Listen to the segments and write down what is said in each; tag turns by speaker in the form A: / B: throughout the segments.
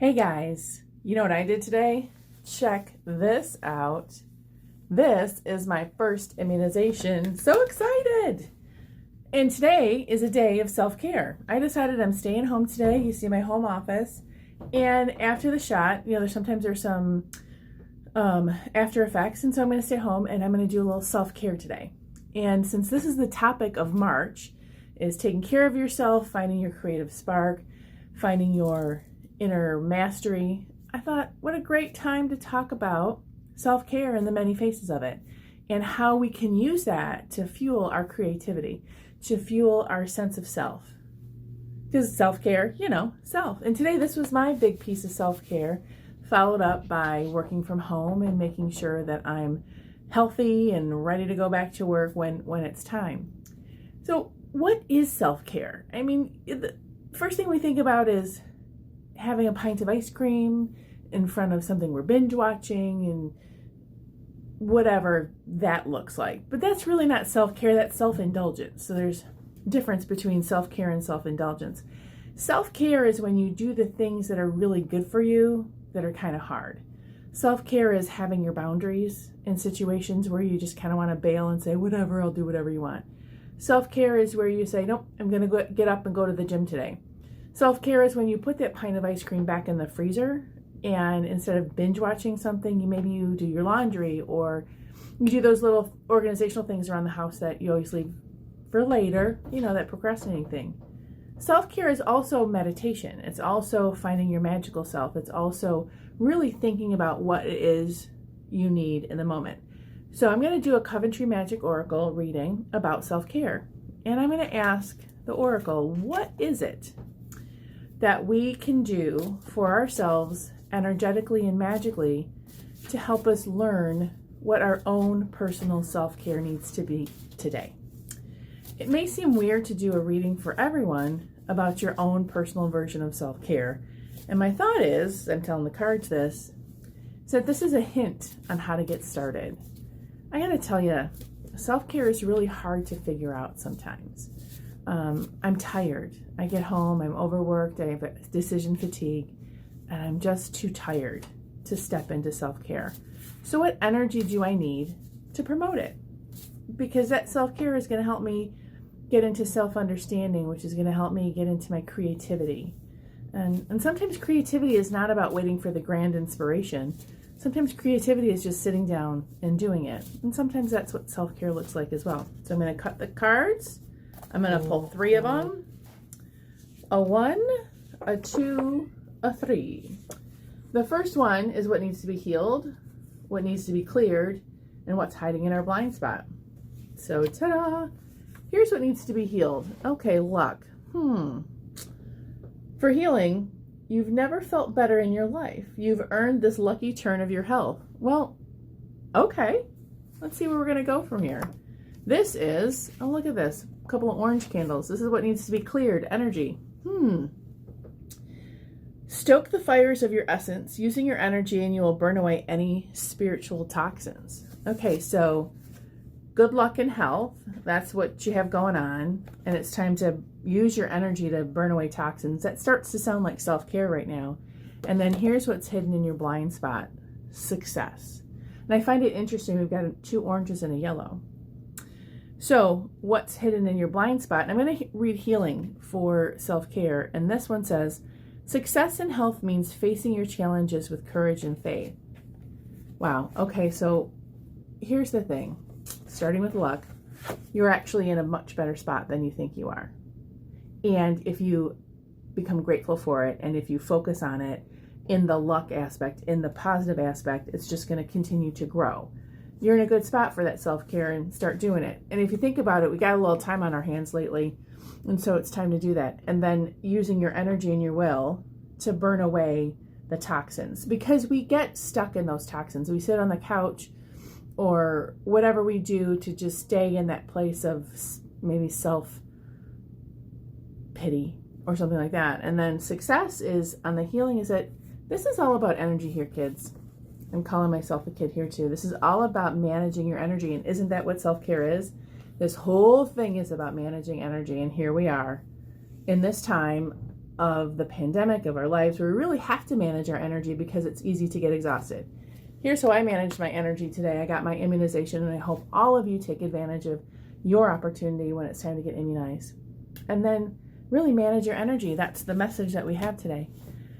A: Hey guys, you know what I did today? Check this out. This is my first immunization. So excited! And today is a day of self-care. I decided I'm staying home today. You see my home office. And after the shot, there's some after effects. And so I'm going to stay home and I'm going to do a little self-care today. And since this is the topic of March, is taking care of yourself, finding your creative spark, finding your inner mastery, I thought, what a great time to talk about self-care and the many faces of it and how we can use that to fuel our creativity, to fuel our sense of self. Because self-care, self. And today this was my big piece of self-care, followed up by working from home and making sure that I'm healthy and ready to go back to work when it's time. So what is self-care? I mean, the first thing we think about is having a pint of ice cream in front of something we're binge watching and whatever that looks like. But that's really not self-care, that's self-indulgence. So there's a difference between self-care and self-indulgence. Self-care is when you do the things that are really good for you that are kind of hard. Self-care is having your boundaries in situations where you just kind of want to bail and say, whatever, I'll do whatever you want. Self-care is where you say, nope, I'm going to get up and go to the gym today. Self-care is when you put that pint of ice cream back in the freezer and instead of binge watching something, you do your laundry or you do those little organizational things around the house that you always leave for later, that procrastinating thing. Self-care is also meditation. It's also finding your magical self. It's also really thinking about what it is you need in the moment. So I'm going to do a Coventry Magic Oracle reading about self-care. And I'm going to ask the Oracle, what is it that we can do for ourselves energetically and magically to help us learn what our own personal self-care needs to be today? It may seem weird to do a reading for everyone about your own personal version of self-care. And my thought is, I'm telling the cards this, is that this is a hint on how to get started. I gotta tell you, self-care is really hard to figure out sometimes. I'm tired. I get home, I'm overworked, I have decision fatigue, and I'm just too tired to step into self-care. So what energy do I need to promote it? Because that self-care is going to help me get into self-understanding, which is going to help me get into my creativity. And sometimes creativity is not about waiting for the grand inspiration. Sometimes creativity is just sitting down and doing it. And sometimes that's what self-care looks like as well. So I'm going to cut the cards. I'm going to pull 3 of them. A 1, a 2, a 3. The first one is what needs to be healed, what needs to be cleared, and what's hiding in our blind spot. So ta-da! Here's what needs to be healed. Okay, luck. For healing, you've never felt better in your life. You've earned this lucky turn of your health. Well, okay. Let's see where we're going to go from here. This is, oh, look at this. A couple of orange candles. This is what needs to be cleared. Energy. Stoke the fires of your essence using your energy and you will burn away any spiritual toxins. Okay, so good luck and health. That's what you have going on. And it's time to use your energy to burn away toxins. That starts to sound like self-care right now. And then here's what's hidden in your blind spot. Success. And I find it interesting. We've got 2 oranges and a yellow. So what's hidden in your blind spot? And I'm going to read healing for self-care. And this one says, success in health means facing your challenges with courage and faith. Wow. Okay, so here's the thing. Starting with luck, you're actually in a much better spot than you think you are. And if you become grateful for it, and if you focus on it in the luck aspect, in the positive aspect, it's just going to continue to grow. You're in a good spot for that self-care and start doing it. And if you think about it, we got a little time on our hands lately. And so it's time to do that. And then using your energy and your will to burn away the toxins, because we get stuck in those toxins. We sit on the couch or whatever we do to just stay in that place of maybe self-pity or something like that. And then success is on the healing is that this is all about energy here, kids. I'm calling myself a kid here too. This is all about managing your energy. And isn't that what self-care is? This whole thing is about managing energy. And here we are in this time of the pandemic, of our lives, where we really have to manage our energy because it's easy to get exhausted. Here's how I managed my energy today. I got my immunization, and I hope all of you take advantage of your opportunity when it's time to get immunized. And then really manage your energy. That's the message that we have today.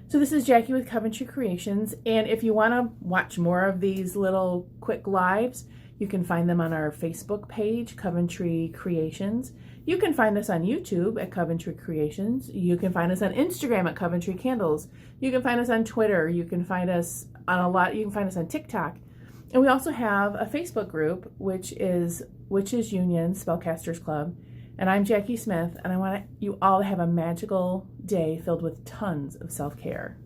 A: So this is Jackie with Coventry Creations, and if you want to watch more of these little quick lives, you can find them on our Facebook page, Coventry Creations. You can find us on YouTube at Coventry Creations. You can find us on Instagram at Coventry Candles. You can find us on Twitter. You can find us on you can find us on TikTok. And we also have a Facebook group, which is Witches Union Spellcasters Club. And I'm Jackie Smith, and I want you all to have a magical day filled with tons of self-care.